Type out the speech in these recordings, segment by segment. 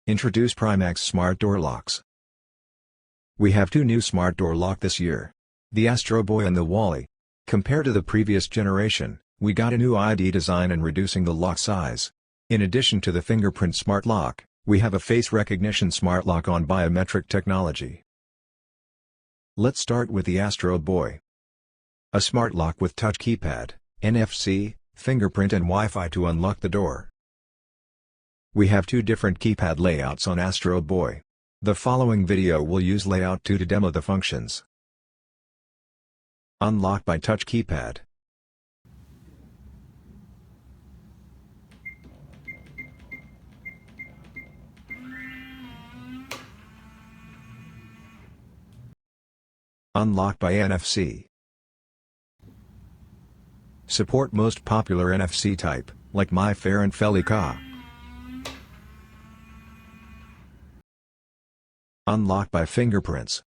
Introduce Primax Smart Door Locks. We have two new smart door lock this year. The Astro Boy and the Wally. Compared to the previous generation, we got a new ID design and reducing the lock size. In addition to the fingerprint smart lock, we have a face recognition smart lock on biometric technology. Let's start with the Astro Boy. A smart lock with touch keypad, NFC, fingerprint and Wi-Fi to unlock the door. We have two different keypad layouts on Astro Boy. The following video will use layout 2 to demo the functions. Unlock by touch keypad. Unlock by NFC. Support most popular NFC type, like MyFair and Felica. Unlock by fingerprints.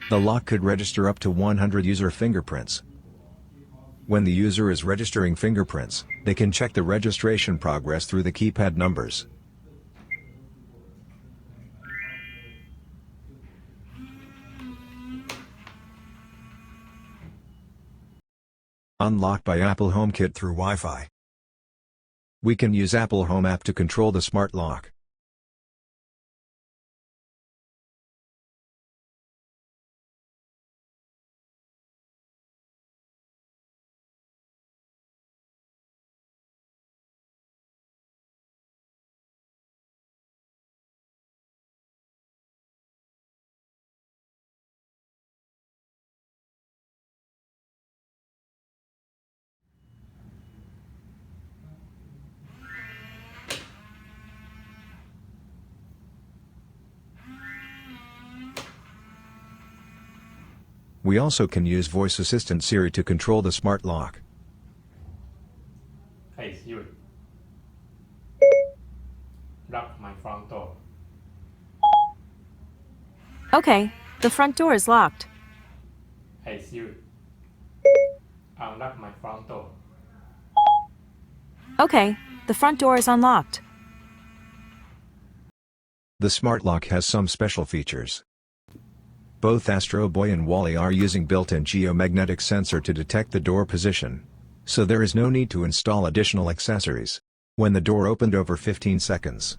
The lock could register up to 100 user fingerprints. When the user is registering fingerprints, they can check the registration progress through the keypad numbers. Unlock by Apple HomeKit through Wi-Fi. We can use Apple Home app to control the smart lock. We also can use voice assistant Siri to control the smart lock. Hey Siri, lock my front door. Okay, the front door is locked. Hey Siri, unlock my front door. Okay, the front door is unlocked. The smart lock has some special features. Both Astro Boy and Wally are using built-in geomagnetic sensor to detect the door position. So there is no need to install additional accessories. When the door opened over 15 seconds,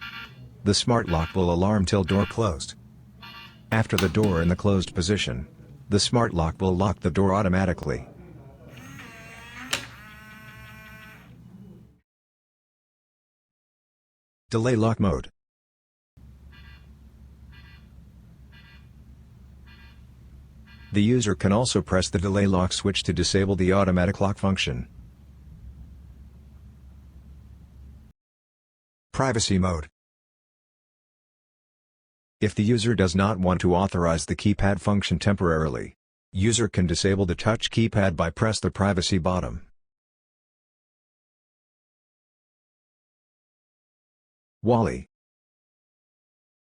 the smart lock will alarm till door closed. After the door in the closed position, the smart lock will lock the door automatically. Delay lock mode. The user can also press the delay lock switch to disable the automatic lock function. Privacy mode. If the user does not want to authorize the keypad function temporarily, user can disable the touch keypad by press the privacy button. Wally.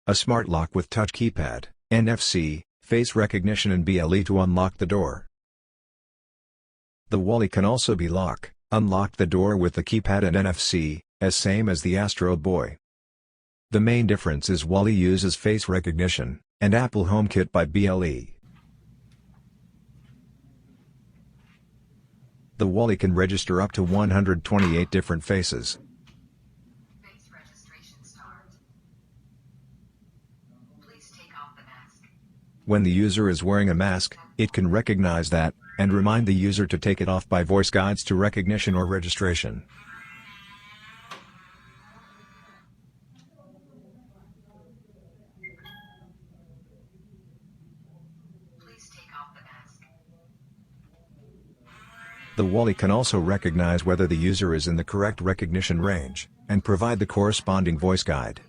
A smart lock with touch keypad, NFC, face recognition and BLE to unlock the door. The Wally can also be unlock the door with the keypad and NFC, as same as the Astro Boy. The main difference is Wally uses face recognition, and Apple HomeKit by BLE. The Wally can register up to 128 different faces. Face registration start. Please take off the mask. When the user is wearing a mask, it can recognize that, and remind the user to take it off by voice guides to recognition or registration. Please take off the mask. The Wally can also recognize whether the user is in the correct recognition range, and provide the corresponding voice guide.